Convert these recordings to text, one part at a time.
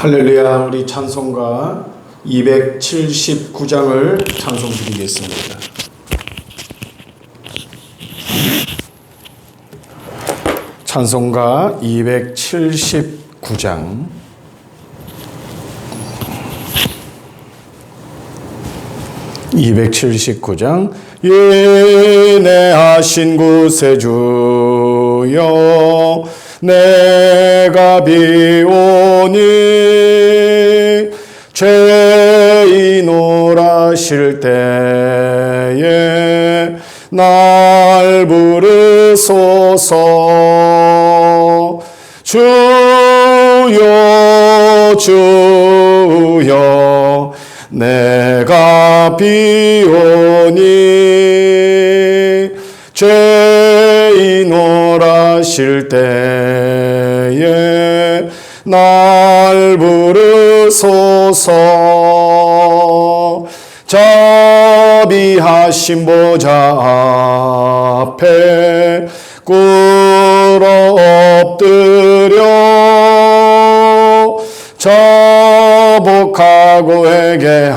할렐루야. 우리 찬송가 279장을 찬송 드리겠습니다. 찬송가 279장 예내하신 구세주여 내가 비오니 죄인 오라실 때에 날 부르소서. 주여 주여 내가 비오니 죄인 오라실 때에 날 부르소서. 자비하신 보좌 앞에 꿇어 엎드려 자복하고 회개하니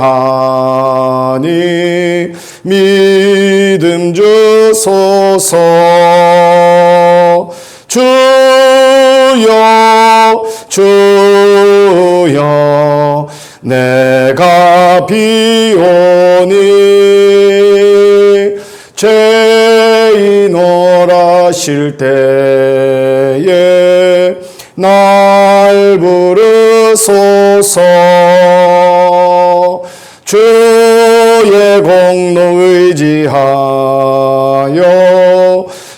믿음 주소서. 주여 주여 내가 비오니 죄인 오라실 때에 날 부르소서. 주의 공로 의지하여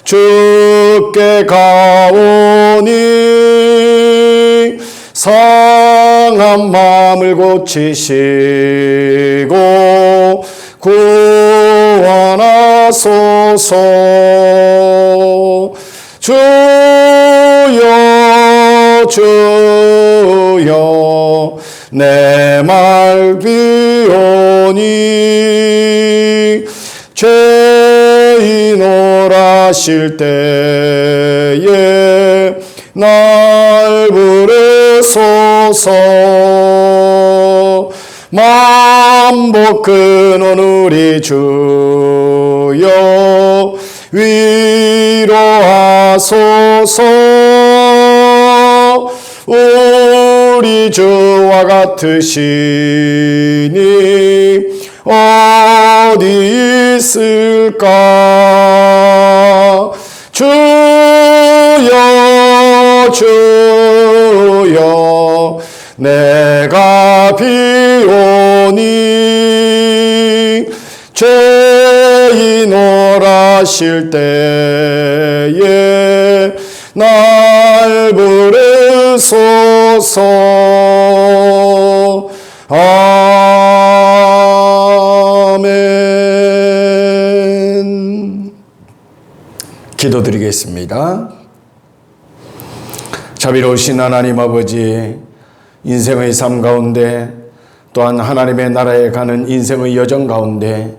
주께 가오니 상한 마음을 고치시고 구원하소서. 주여 주여 내 말 비오니 죄인 오라실 때에 날 부르소서. 만복 근원 우리 주여 위로하소서. 우리 주와 같으시니 어디 있을까. 주여 주여 내가 비오니 죄인 오라실 때에 날 부르소서. 아멘. 기도드리겠습니다. 자비로우신 하나님 아버지, 인생의 삶 가운데 또한 하나님의 나라에 가는 인생의 여정 가운데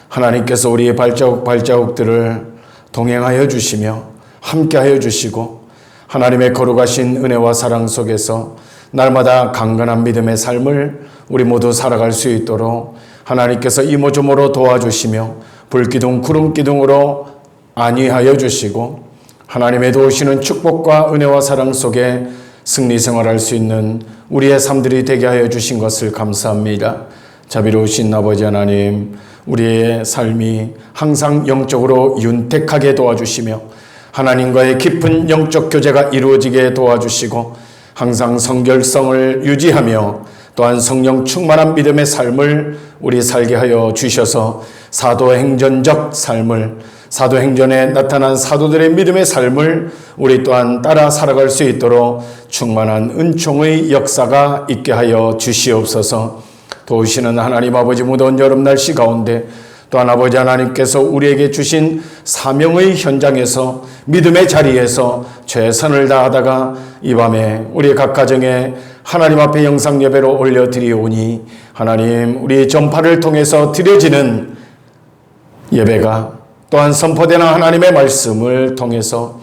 하나님께서 우리의 발자국들을 동행하여 주시며 함께하여 주시고 하나님의 거룩하신 은혜와 사랑 속에서 날마다 강건한 믿음의 삶을 우리 모두 살아갈 수 있도록 하나님께서 이모저모로 도와주시며 불기둥 구름기둥으로 안위하여 주시고 하나님의 도우시는 축복과 은혜와 사랑 속에 승리 생활할 수 있는 우리의 삶들이 되게 하여 주신 것을 감사합니다. 자비로우신 아버지 하나님, 우리의 삶이 항상 영적으로 윤택하게 도와주시며 하나님과의 깊은 영적 교제가 이루어지게 도와주시고 항상 성결성을 유지하며 또한 성령 충만한 믿음의 삶을 우리 살게 하여 주셔서 사도행전적 삶을, 사도행전에 나타난 사도들의 믿음의 삶을 우리 또한 따라 살아갈 수 있도록 충만한 은총의 역사가 있게 하여 주시옵소서. 도우시는 하나님 아버지, 무더운 여름 날씨 가운데 또한 아버지 하나님께서 우리에게 주신 사명의 현장에서 믿음의 자리에서 최선을 다하다가 이 밤에 우리 각 가정에 하나님 앞에 영상 예배로 올려드리오니 하나님, 우리 전파를 통해서 드려지는 예배가 또한 선포되는 하나님의 말씀을 통해서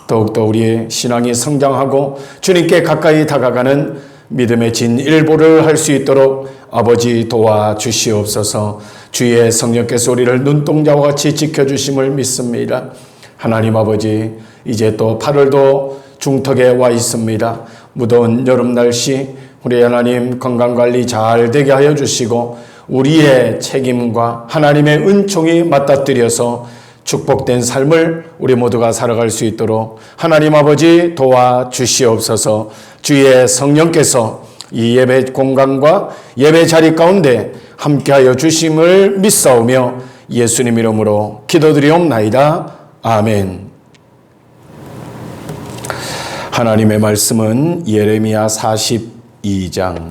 더욱더 우리의 신앙이 성장하고 주님께 가까이 다가가는 믿음의 진일보를 할 수 있도록 아버지 도와주시옵소서. 주의 성령께서 우리를 눈동자와 같이 지켜주심을 믿습니다. 하나님 아버지, 이제 또 8월도 중턱에 와 있습니다. 무더운 여름 날씨 우리 하나님 건강관리 잘 되게 하여 주시고 우리의 책임과 하나님의 은총이 맞닥뜨려서 축복된 삶을 우리 모두가 살아갈 수 있도록 하나님 아버지 도와주시옵소서. 주의 성령께서 이 예배 공간과 예배 자리 가운데 함께하여 주심을 믿사오며 예수님 이름으로 기도드리옵나이다. 아멘. 하나님의 말씀은 예레미야 42장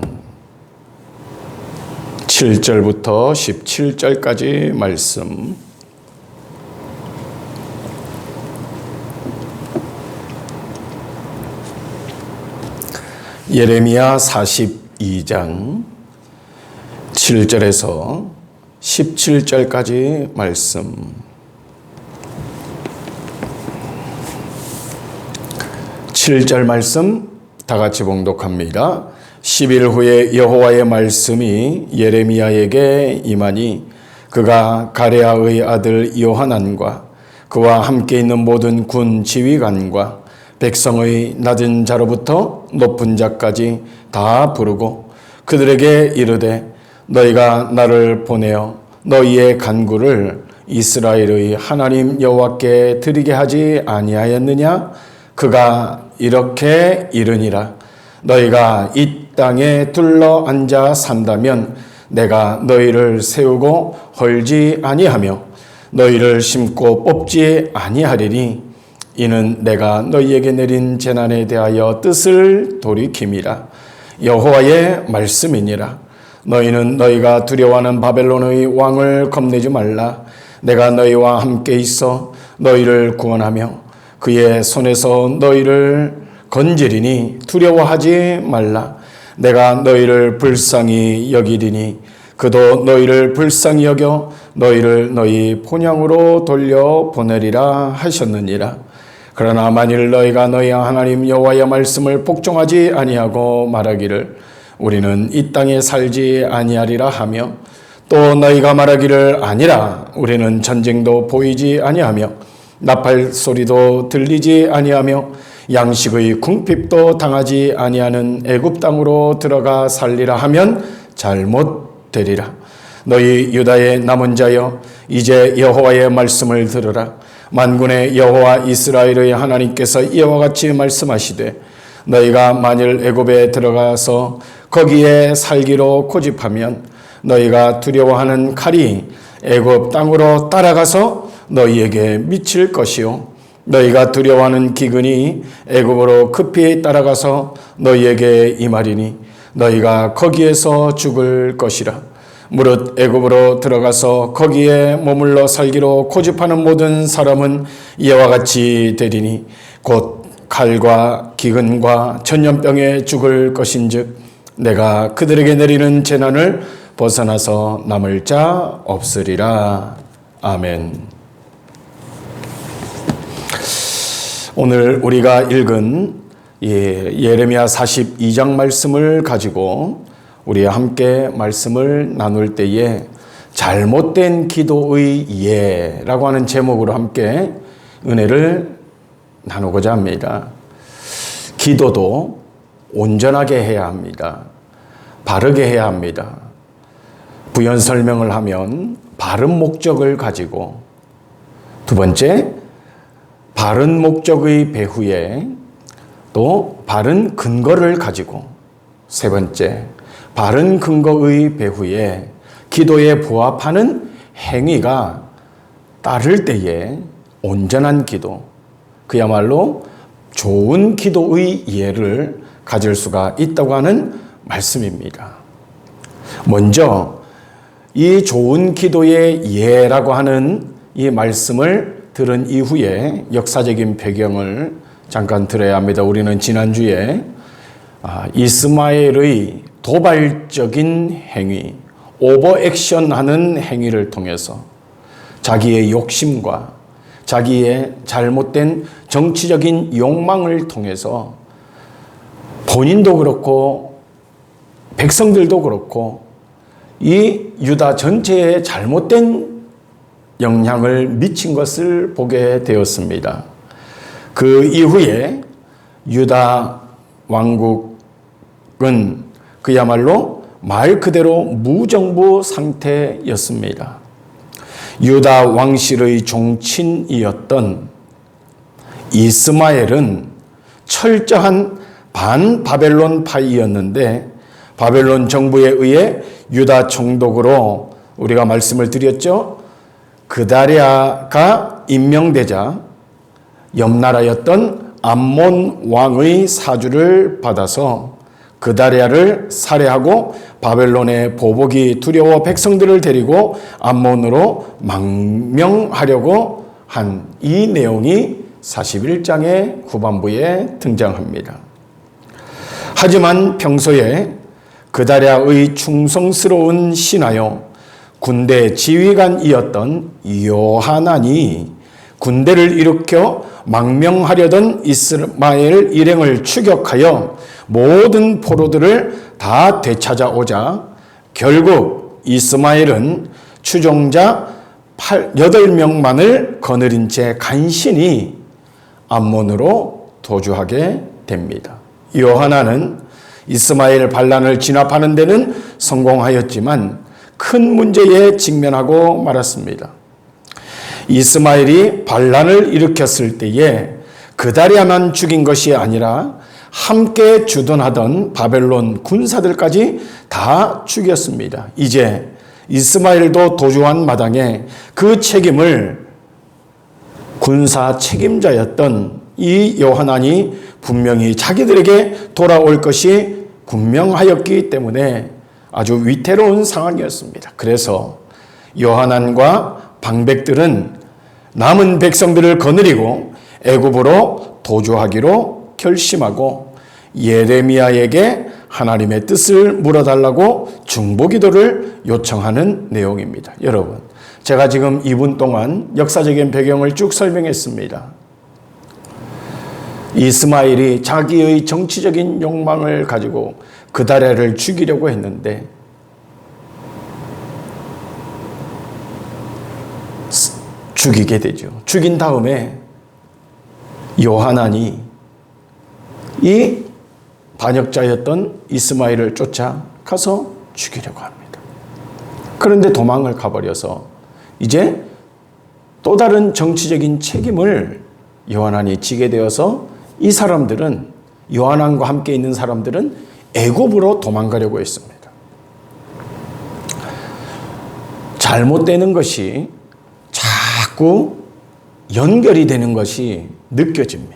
7절부터 17절까지 말씀. 예레미야 42장 7절에서 17절까지 말씀. 7절 말씀 다 같이 봉독합니다. 10일 후에 여호와의 말씀이 예레미야에게 임하니 그가 가레아의 아들 요하난과 그와 함께 있는 모든 군 지휘관과 백성의 낮은 자로부터 높은 자까지 다 부르고 그들에게 이르되 너희가 나를 보내어 너희의 간구를 이스라엘의 하나님 여호와께 드리게 하지 아니하였느냐? 그가 이렇게 이르니라. 너희가 이 땅에 둘러 앉아 산다면 내가 너희를 세우고 헐지 아니하며 너희를 심고 뽑지 아니하리니 이는 내가 너희에게 내린 재난에 대하여 뜻을 돌이킴이라. 여호와의 말씀이니라. 너희는 너희가 두려워하는 바벨론의 왕을 겁내지 말라. 내가 너희와 함께 있어 너희를 구원하며 그의 손에서 너희를 건지리니 두려워하지 말라. 내가 너희를 불쌍히 여기리니 그도 너희를 불쌍히 여겨 너희를 너희 본향으로 돌려 보내리라 하셨느니라. 그러나 만일 너희가 너희 하나님 여호와의 말씀을 복종하지 아니하고 말하기를 우리는 이 땅에 살지 아니하리라 하며 또 너희가 말하기를 아니라 우리는 전쟁도 보이지 아니하며 나팔 소리도 들리지 아니하며 양식의 궁핍도 당하지 아니하는 애굽 땅으로 들어가 살리라 하면 잘못되리라. 너희 유다의 남은 자여 이제 여호와의 말씀을 들으라. 만군의 여호와 이스라엘의 하나님께서 이와 같이 말씀하시되 너희가 만일 애굽에 들어가서 거기에 살기로 고집하면 너희가 두려워하는 칼이 애굽 땅으로 따라가서 너희에게 미칠 것이요 너희가 두려워하는 기근이 애굽으로 급히 따라가서 너희에게 임하리니 너희가 거기에서 죽을 것이라. 무릇 애굽으로 들어가서 거기에 머물러 살기로 고집하는 모든 사람은 이와 같이 되리니 곧 칼과 기근과 전염병에 죽을 것인즉 내가 그들에게 내리는 재난을 벗어나서 남을 자 없으리라. 아멘. 오늘 우리가 읽은 예레미야 42장 말씀을 가지고 우리와 함께 말씀을 나눌 때에 잘못된 기도의 예라고 하는 제목으로 함께 은혜를 나누고자 합니다. 기도도 온전하게 해야 합니다. 바르게 해야 합니다. 부연 설명을 하면 바른 목적을 가지고, 두 번째 바른 목적의 배후에 또 바른 근거를 가지고, 세 번째 바른 근거의 배후에 기도에 부합하는 행위가 따를 때에 온전한 기도, 그야말로 좋은 기도의 예를 가질 수가 있다고 하는 말씀입니다. 먼저 이 좋은 기도의 예라고 하는 이 말씀을 들은 이후에 역사적인 배경을 잠깐 들어야 합니다. 우리는 지난주에 이스마엘의 도발적인 행위, 오버액션하는 행위를 통해서 자기의 욕심과 자기의 잘못된 정치적인 욕망을 통해서 본인도 그렇고 백성들도 그렇고 이 유다 전체에 잘못된 영향을 미친 것을 보게 되었습니다. 그 이후에 유다 왕국은 그야말로 말 그대로 무정부 상태였습니다. 유다 왕실의 종친이었던 이스마엘은 철저한 반바벨론파이였는데 바벨론 정부에 의해 유다 총독으로 우리가 말씀을 드렸죠. 그다랴가 임명되자 옆나라였던 암몬 왕의 사주를 받아서 그다랴를 살해하고 바벨론의 보복이 두려워 백성들을 데리고 암몬으로 망명하려고 한 이 내용이 41장의 후반부에 등장합니다. 하지만 평소에 그다랴의 충성스러운 신하요 군대 지휘관이었던 요하난이 군대를 일으켜 망명하려던 이스마엘 일행을 추격하여 모든 포로들을 다 되찾아오자 결국 이스마엘은 추종자 8명만을 거느린 채 간신히 암몬으로 도주하게 됩니다. 요하나는 이스마엘 반란을 진압하는 데는 성공하였지만 큰 문제에 직면하고 말았습니다. 이스마엘이 반란을 일으켰을 때에 그다랴만 죽인 것이 아니라 함께 주둔하던 바벨론 군사들까지 다 죽였습니다. 이제 이스마엘도 도주한 마당에 그 책임을 군사 책임자였던 이 요하난이 분명히 자기들에게 돌아올 것이 분명하였기 때문에 아주 위태로운 상황이었습니다. 그래서 요하난과 방백들은 남은 백성들을 거느리고 애굽으로 도주하기로 결심하고 예레미야에게 하나님의 뜻을 물어달라고 중보기도를 요청하는 내용입니다. 여러분, 제가 지금 2분 동안 역사적인 배경을 쭉 설명했습니다. 이스마엘이 자기의 정치적인 욕망을 가지고 그다랴를 죽이려고 했는데 죽이게 되죠. 죽인 다음에 요하난이 이 반역자였던 이스마엘을 쫓아가서 죽이려고 합니다. 그런데 도망을 가버려서 이제 또 다른 정치적인 책임을 요하난이 지게 되어서 이 사람들은 요하난과 함께 있는 사람들은 애굽으로 도망가려고 했습니다. 잘못되는 것이 자꾸 연결이 되는 것이 느껴집니다.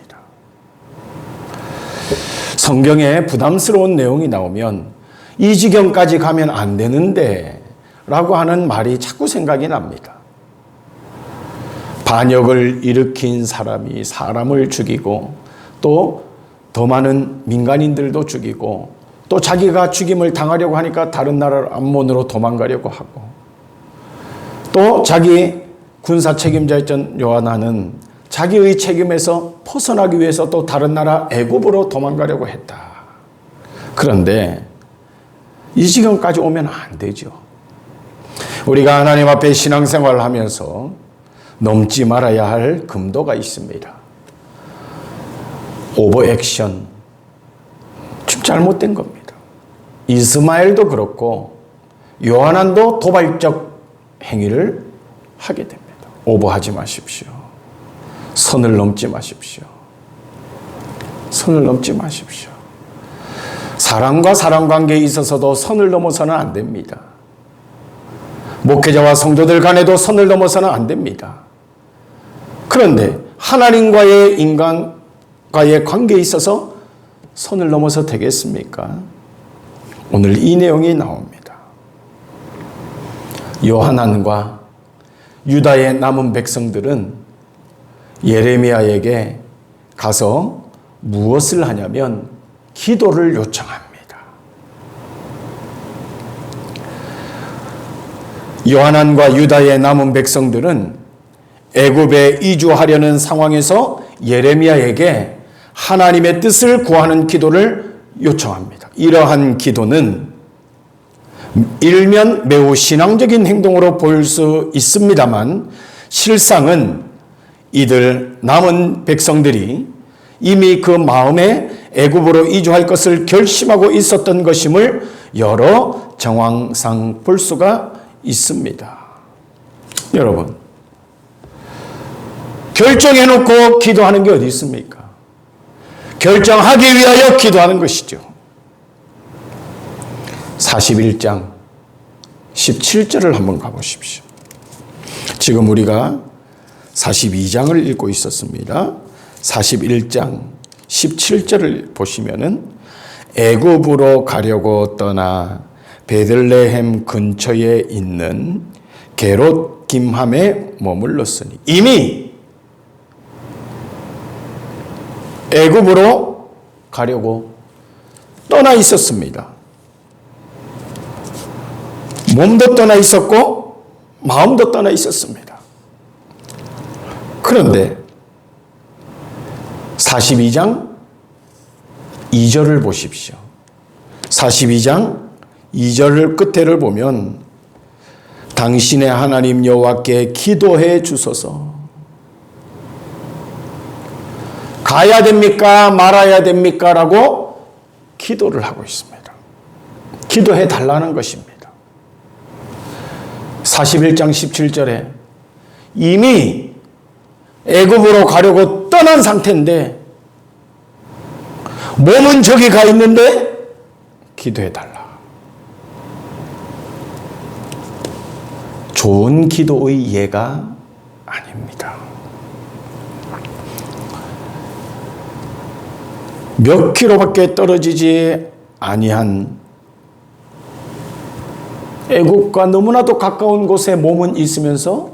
성경에 부담스러운 내용이 나오면 이 지경까지 가면 안 되는데 라고 하는 말이 자꾸 생각이 납니다. 반역을 일으킨 사람이 사람을 죽이고 또 더 많은 민간인들도 죽이고 또 자기가 죽임을 당하려고 하니까 다른 나라 암몬으로 도망가려고 하고 또 자기 군사 책임자였던 요하난은 자기의 책임에서 벗어나기 위해서 또 다른 나라 애굽으로 도망가려고 했다. 그런데 이 지경까지 오면 안 되죠. 우리가 하나님 앞에 신앙생활을 하면서 넘지 말아야 할 금도가 있습니다. 오버액션, 좀 잘못된 겁니다. 이스마엘도 그렇고 요하난도 도발적 행위를 하게 됩니다. 오버하지 마십시오. 선을 넘지 마십시오. 선을 넘지 마십시오. 사람과 사람 관계에 있어서도 선을 넘어서는 안 됩니다. 목회자와 성도들 간에도 선을 넘어서는 안 됩니다. 그런데 하나님과의 인간과의 관계에 있어서 선을 넘어서 되겠습니까? 오늘 이 내용이 나옵니다. 요하난과 유다의 남은 백성들은 예레미야에게 가서 무엇을 하냐면 기도를 요청합니다. 요하난과 유다의 남은 백성들은 애굽에 이주하려는 상황에서 예레미야에게 하나님의 뜻을 구하는 기도를 요청합니다. 이러한 기도는 일면 매우 신앙적인 행동으로 보일 수 있습니다만 실상은 이들 남은 백성들이 이미 그 마음에 애굽으로 이주할 것을 결심하고 있었던 것임을 여러 정황상 볼 수가 있습니다. 여러분, 결정해놓고 기도하는 게 어디 있습니까? 결정하기 위하여 기도하는 것이죠. 41장 17절을 한번 가보십시오. 지금 우리가 42장을 읽고 있었습니다. 41장 17절을 보시면은 애굽으로 가려고 떠나 베들레헴 근처에 있는 게롯 김함에 머물렀으니 이미 애굽으로 가려고 떠나 있었습니다. 몸도 떠나 있었고 마음도 떠나 있었습니다. 그런데 42장 2절을 보십시오. 42장 2절 끝에를 보면 당신의 하나님 여호와께 기도해 주소서. 가야 됩니까? 말아야 됩니까? 라고 기도를 하고 있습니다. 기도해 달라는 것입니다. 41장 17절에 이미 애굽으로 가려고 떠난 상태인데 몸은 저기 가 있는데 기도해 달라. 좋은 기도의 예가 아닙니다. 몇 킬로밖에 떨어지지 아니한 애굽과 너무나도 가까운 곳에 몸은 있으면서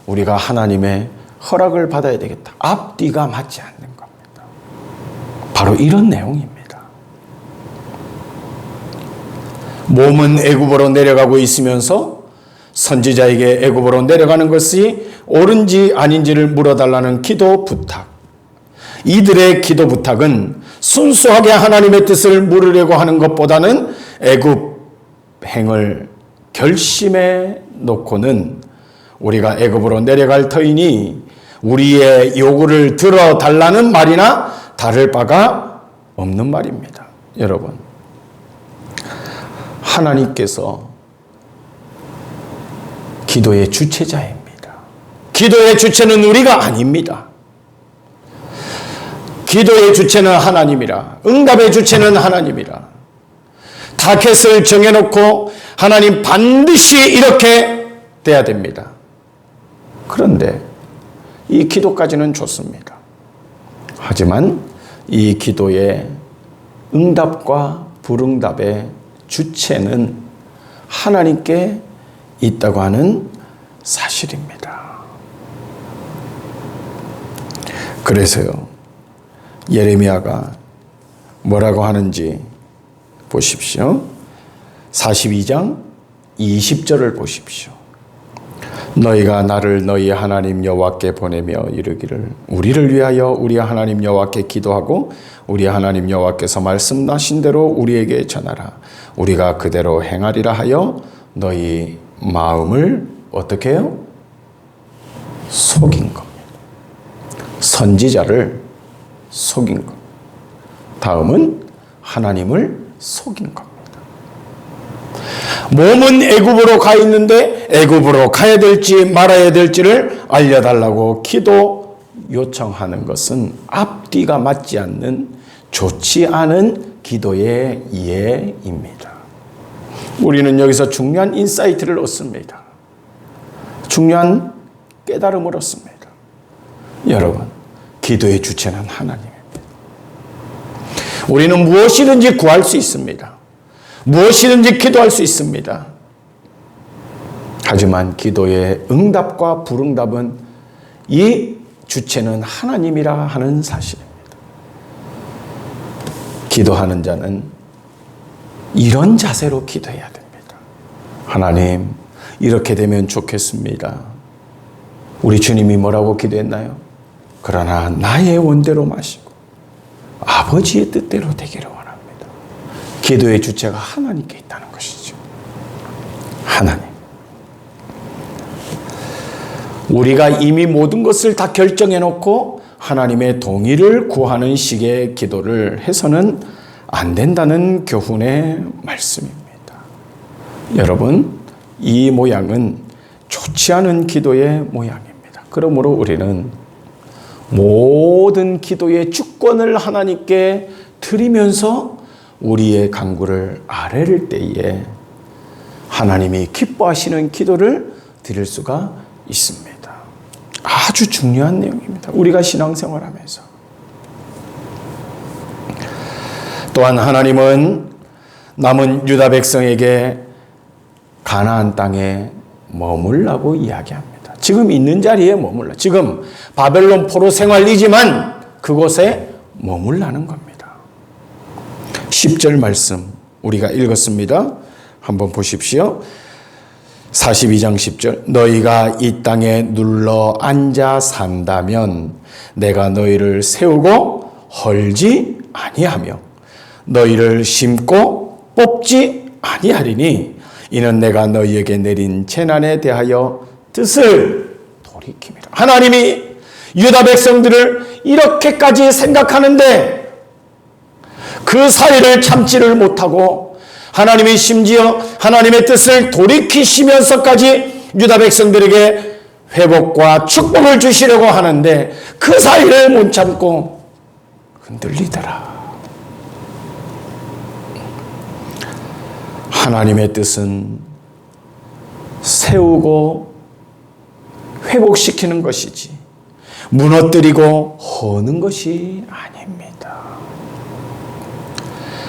우리가 하나님의 허락을 받아야 되겠다. 앞뒤가 맞지 않는 겁니다. 바로 이런 내용입니다. 몸은 애굽으로 내려가고 있으면서 선지자에게 애굽으로 내려가는 것이 옳은지 아닌지를 물어달라는 기도 부탁. 이들의 기도 부탁은 순수하게 하나님의 뜻을 물으려고 하는 것보다는 애굽 행을 결심해 놓고는 우리가 애굽으로 내려갈 터이니 우리의 요구를 들어달라는 말이나 다를 바가 없는 말입니다. 여러분, 하나님께서 기도의 주체자입니다. 기도의 주체는 우리가 아닙니다. 기도의 주체는 하나님이라. 응답의 주체는 하나님이라. 타겟을 정해놓고 하나님 반드시 이렇게 돼야 됩니다. 그런데 이 기도까지는 좋습니다. 하지만 이 기도의 응답과 불응답의 주체는 하나님께 있다고 하는 사실입니다. 그래서요, 예레미야가 뭐라고 하는지 보십시오. 42장 20절을 보십시오. 너희가 나를 너희 하나님 여호와께 보내며 이르기를 우리를 위하여 우리 하나님 여호와께 기도하고 우리 하나님 여호와께서 말씀하신 대로 우리에게 전하라. 우리가 그대로 행하리라 하여 너희 마음을 어떻게 해요? 속인 겁니다. 선지자를 속인 것. 다음은 하나님을 속인 겁니다. 몸은 애굽으로 가 있는데 애굽으로 가야 될지 말아야 될지를 알려달라고 기도 요청하는 것은 앞뒤가 맞지 않는 좋지 않은 기도의 예입니다. 우리는 여기서 중요한 인사이트를 얻습니다. 중요한 깨달음을 얻습니다. 여러분, 기도의 주체는 하나님입니다. 우리는 무엇이든지 구할 수 있습니다. 무엇이든지 기도할 수 있습니다. 하지만 기도의 응답과 불응답은 이 주체는 하나님이라 하는 사실입니다. 기도하는 자는 이런 자세로 기도해야 됩니다. 하나님, 이렇게 되면 좋겠습니다. 우리 주님이 뭐라고 기도했나요? 그러나 나의 원대로 마시고 아버지의 뜻대로 되기를 원합니다. 기도의 주체가 하나님께 있다는 것이죠. 하나님. 우리가 이미 모든 것을 다 결정해 놓고 하나님의 동의를 구하는 식의 기도를 해서는 안 된다는 교훈의 말씀입니다. 여러분, 이 모양은 좋지 않은 기도의 모양입니다. 그러므로 우리는 모든 기도의 주권을 하나님께 드리면서 우리의 간구를 아뢰를 때에 하나님이 기뻐하시는 기도를 드릴 수가 있습니다. 아주 중요한 내용입니다. 우리가 신앙생활하면서. 또한 하나님은 남은 유다 백성에게 가나안 땅에 머물라고 이야기합니다. 지금 있는 자리에 머물라. 지금 바벨론 포로 생활이지만 그곳에 머물라는 겁니다. 10절 말씀 우리가 읽었습니다. 한번 보십시오. 42장 10절 너희가 이 땅에 눌러 앉아 산다면 내가 너희를 세우고 헐지 아니하며 너희를 심고 뽑지 아니하리니 이는 내가 너희에게 내린 재난에 대하여 뜻을 돌이킴이라. 하나님이 유다 백성들을 이렇게까지 생각하는데 그 사이를 참지를 못하고 하나님이 심지어 하나님의 뜻을 돌이키시면서까지 유다 백성들에게 회복과 축복을 주시려고 하는데 그 사이를 못 참고 흔들리더라. 하나님의 뜻은 세우고 회복시키는 것이지 무너뜨리고 허는 것이 아닙니다.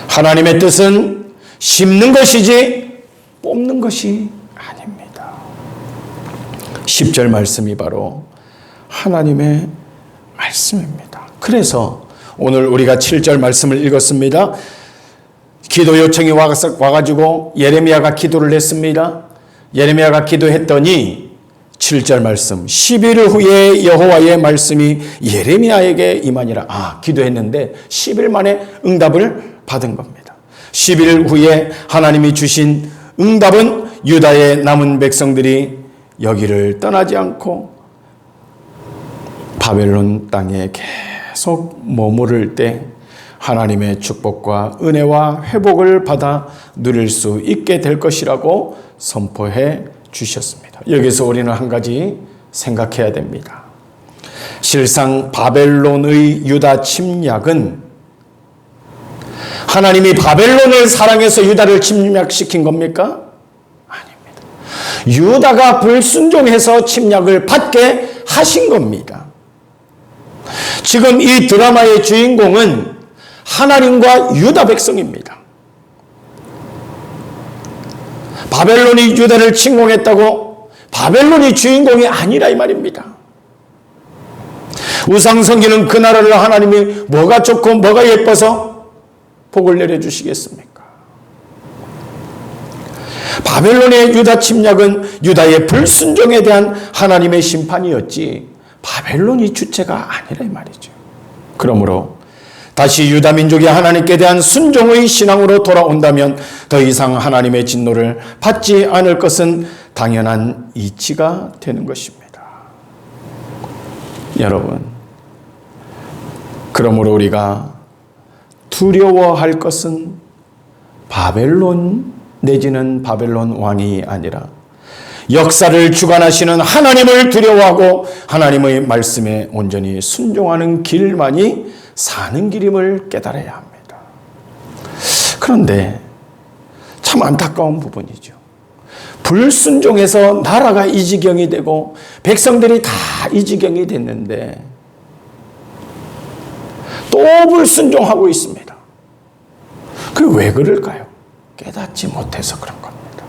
하나님의 뜻은 심는 것이지 뽑는 것이 아닙니다. 10절 말씀이 바로 하나님의 말씀입니다. 그래서 오늘 우리가 7절 말씀을 읽었습니다. 기도 요청이 와가지고 예레미야가 기도를 했습니다. 예레미야가 기도했더니 7절 말씀 10일 후에 여호와의 말씀이 예레미야에게 임하니라. 기도했는데 10일 만에 응답을 받은 겁니다. 10일 후에 하나님이 주신 응답은 유다의 남은 백성들이 여기를 떠나지 않고 바벨론 땅에 계속 머무를 때 하나님의 축복과 은혜와 회복을 받아 누릴 수 있게 될 것이라고 선포해 주셨습니다. 여기서 우리는 한 가지 생각해야 됩니다. 실상 바벨론의 유다 침략은 하나님이 바벨론을 사랑해서 유다를 침략시킨 겁니까? 아닙니다. 유다가 불순종해서 침략을 받게 하신 겁니다. 지금 이 드라마의 주인공은 하나님과 유다 백성입니다. 바벨론이 유다를 침공했다고 바벨론이 주인공이 아니라 이 말입니다. 우상성기는 그 나라를 하나님이 뭐가 좋고 뭐가 예뻐서 복을 내려주시겠습니까? 바벨론의 유다 침략은 유다의 불순종에 대한 하나님의 심판이었지 바벨론이 주체가 아니라 이 말이죠. 그러므로 다시 유다 민족이 하나님께 대한 순종의 신앙으로 돌아온다면 더 이상 하나님의 진노를 받지 않을 것은 당연한 이치가 되는 것입니다. 여러분, 그러므로 우리가 두려워할 것은 바벨론 내지는 바벨론 왕이 아니라 역사를 주관하시는 하나님을 두려워하고 하나님의 말씀에 온전히 순종하는 길만이 사는 길임을 깨달아야 합니다. 그런데 참 안타까운 부분이죠. 불순종해서 나라가 이 지경이 되고 백성들이 다 이 지경이 됐는데 또 불순종하고 있습니다. 그게 왜 그럴까요? 깨닫지 못해서 그런 겁니다.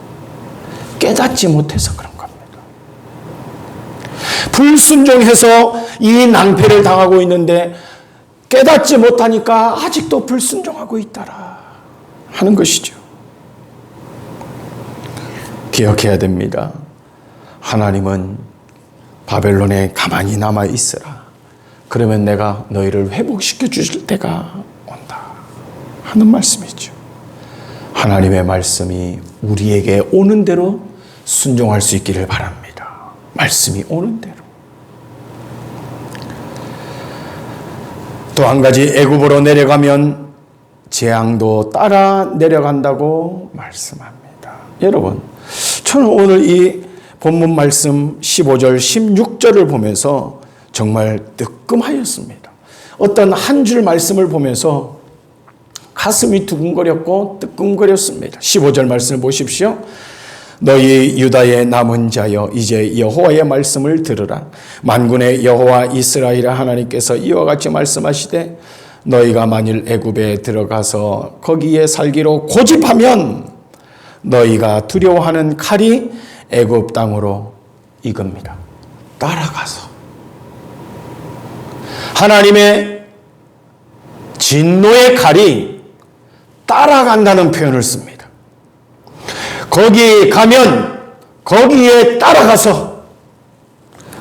깨닫지 못해서 그런 겁니다. 불순종해서 이 낭패를 당하고 있는데 깨닫지 못하니까 아직도 불순종하고 있다라 하는 것이죠. 기억해야 됩니다. 하나님은 바벨론에 가만히 남아 있으라. 그러면 내가 너희를 회복시켜 주실 때가 온다 하는 말씀이죠. 하나님의 말씀이 우리에게 오는 대로 순종할 수 있기를 바랍니다. 말씀이 오는 대로. 또 한 가지, 애굽으로 내려가면 재앙도 따라 내려간다고 말씀합니다. 여러분, 저는 오늘 이 본문 말씀 15절, 16절을 보면서 정말 뜨끔하였습니다. 어떤 한 줄 말씀을 보면서 가슴이 두근거렸고 뜨끔거렸습니다. 15절 말씀을 보십시오. 너희 유다의 남은 자여, 이제 여호와의 말씀을 들으라. 만군의 여호와 이스라엘 하나님께서 이와 같이 말씀하시되, 너희가 만일 애굽에 들어가서 거기에 살기로 고집하면 너희가 두려워하는 칼이 애굽 땅으로 익읍니다. 따라가서 하나님의 진노의 칼이 따라간다는 표현을 씁니다. 거기 가면 거기에 따라가서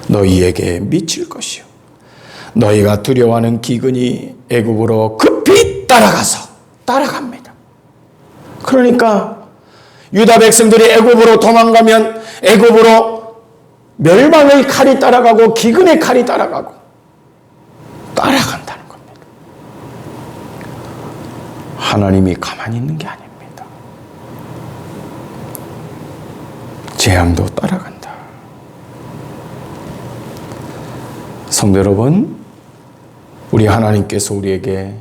너희에게 미칠 것이요, 너희가 두려워하는 기근이 애굽으로 급히 따라갑니다. 그러니까 유다 백성들이 애굽으로 도망가면 애굽으로 멸망의 칼이 따라가고 기근의 칼이 따라간다는 겁니다. 하나님이 가만히 있는 게 아닙니다. 재앙도 따라간다. 성도 여러분, 우리 하나님께서 우리에게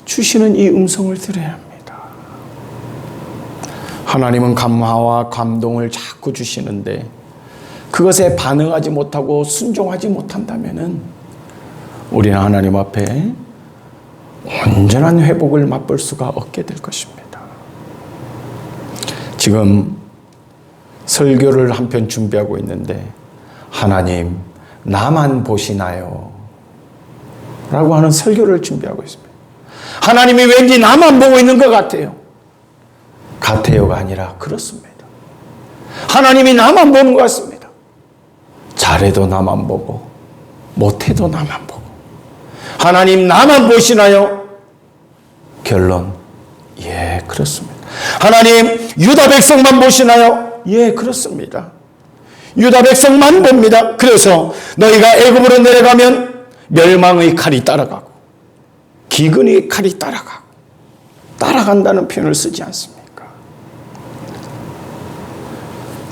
주시는 이 음성을 들어야 합니다. 하나님은 감화와 감동을 자꾸 주시는데 그것에 반응하지 못하고 순종하지 못한다면 우리는 하나님 앞에 온전한 회복을 맛볼 수가 없게 될 것입니다. 지금 설교를 한편 준비하고 있는데, 하나님 나만 보시나요? 라고 하는 설교를 준비하고 있습니다. 하나님이 왠지 나만 보고 있는 것 같아요. 같아요가 아니라 그렇습니다. 하나님이 나만 보는 것 같습니다. 잘해도 나만 보고 못해도 나만 보고. 하나님 나만 보시나요? 결론, 예, 그렇습니다. 하나님 유다 백성만 보시나요? 예, 그렇습니다. 유다 백성만 봅니다. 그래서 너희가 애굽으로 내려가면 멸망의 칼이 따라가고 기근의 칼이 따라간다는 표현을 쓰지 않습니까?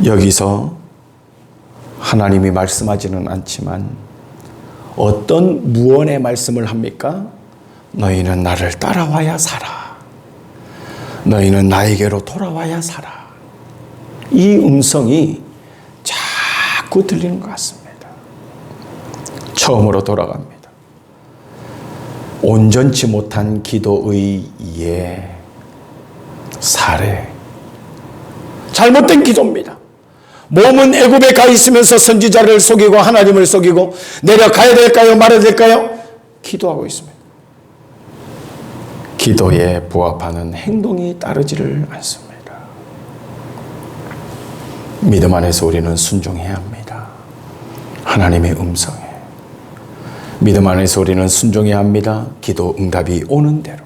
여기서 하나님이 말씀하지는 않지만 어떤 무언의 말씀을 합니까? 너희는 나를 따라와야 살아. 너희는 나에게로 돌아와야 살아. 이 음성이 자꾸 들리는 것 같습니다. 처음으로 돌아갑니다. 온전치 못한 기도의 사례. 잘못된 기도입니다. 몸은 애굽에 가 있으면서 선지자를 속이고 하나님을 속이고 내려가야 될까요? 말아야 될까요? 기도하고 있습니다. 기도에 부합하는 행동이 따르지를 않습니다. 믿음 안에서 우리는 순종해야 합니다. 하나님의 음성에. 믿음 안에서 우리는 순종해야 합니다. 기도 응답이 오는 대로.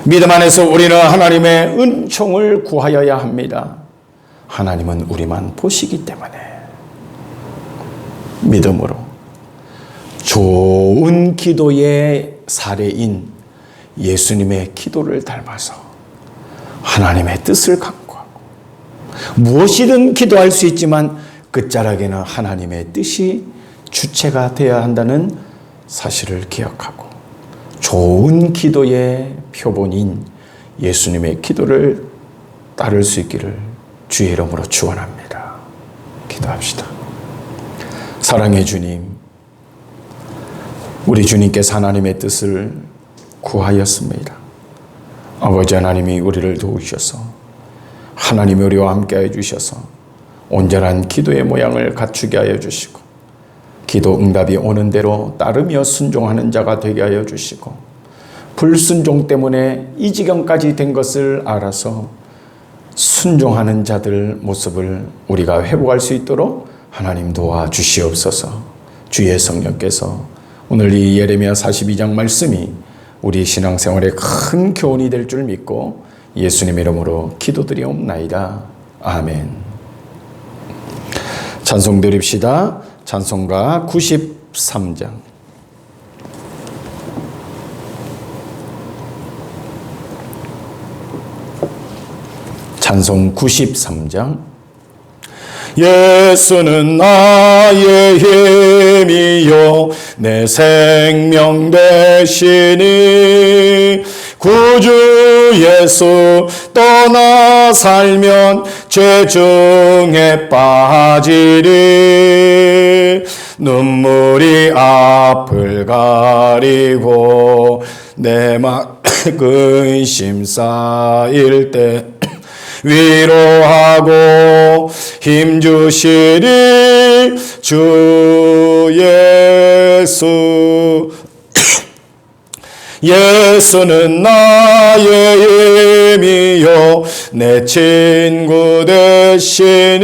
믿음 안에서 우리는 하나님의 은총을 구하여야 합니다. 하나님은 우리만 보시기 때문에. 믿음으로 좋은 기도의 사례인 예수님의 기도를 닮아서 하나님의 뜻을 강구하고, 무엇이든 기도할 수 있지만 끝자락에는 하나님의 뜻이 주체가 되어야 한다는 사실을 기억하고, 좋은 기도의 표본인 예수님의 기도를 따를 수 있기를 주의 이름으로 축원합니다. 기도합시다. 사랑의 주님, 우리 주님께서 하나님의 뜻을 구하였습니다. 아버지 하나님이 우리를 도우셔서 하나님이 우리와 함께하여 주셔서 온전한 기도의 모양을 갖추게 하여 주시고, 기도 응답이 오는 대로 따르며 순종하는 자가 되게 하여 주시고, 불순종 때문에 이 지경까지 된 것을 알아서 순종하는 자들 모습을 우리가 회복할 수 있도록 하나님 도와주시옵소서. 주의 성령께서 오늘 이 예레미야 42장 말씀이 우리 신앙생활에 큰 교훈이 될 줄 믿고 예수님 이름으로 기도드리옵나이다. 아멘. 찬송 드립시다. 찬송가 93장. 찬송 93장. 예수는 나의 힘이요 내 생명 되시니 구주 예수 떠나 살면 죄 중에 빠지리 눈물이 앞을 가리고 내 막 근심 쌓일 때 위로하고 힘주시리 주 예수. 예수는 나의 힘이요 내 친구 되시니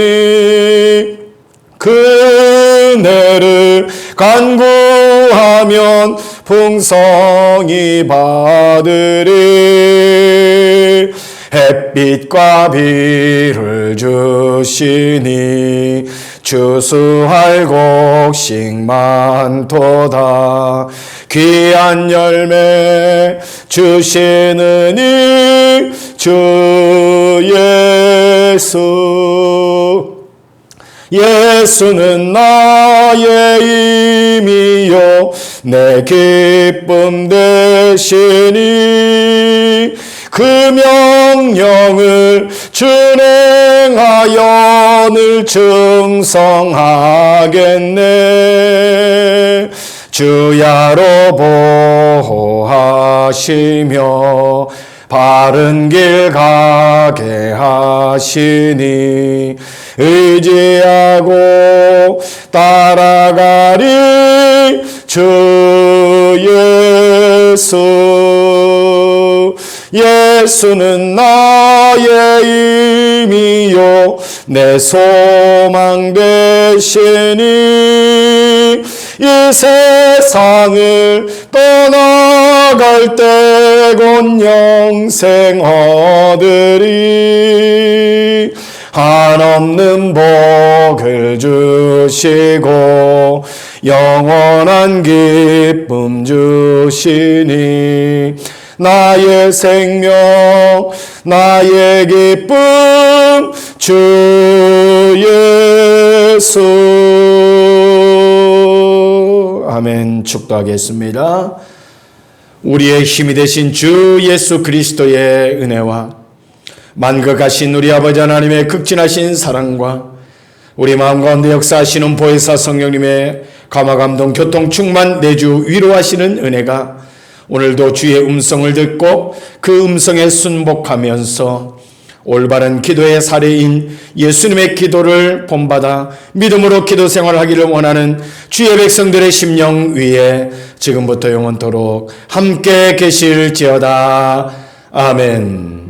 그네를 간구하면 풍성히 받으리 햇빛과 비를 주시니 추수할 곡식 많도다 귀한 열매 주시느니 주 예수. 예수는 나의 힘이요 내 기쁨 되시니 그 명령을 준행하여 늘 충성하겠네 주야로 보호하시며 바른 길 가게 하시니 의지하고 따라가리 주 예수. 예수는 나의 힘이요 내 소망 되시니 이 세상을 떠나갈 때 곧 영생 얻으리 한없는 복을 주시고 영원한 기쁨 주시니 나의 생명 나의 기쁨 주 예수. 아멘. 축도하겠습니다. 우리의 힘이 되신 주 예수 그리스도의 은혜와 만극하신 우리 아버지 하나님의 극진하신 사랑과 우리 마음 가운데 역사하시는 보혜사 성령님의 감화감동 교통 충만 내주 위로하시는 은혜가 오늘도 주의 음성을 듣고 그 음성에 순복하면서 올바른 기도의 사례인 예수님의 기도를 본받아 믿음으로 기도 생활하기를 원하는 주의 백성들의 심령 위에 지금부터 영원토록 함께 계실지어다. 아멘.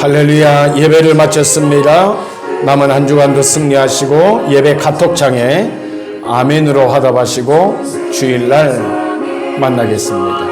할렐루야. 예배를 마쳤습니다. 남은 한 주간도 승리하시고 예배 카톡창에 아멘으로 화답하시고 주일날 만나겠습니다.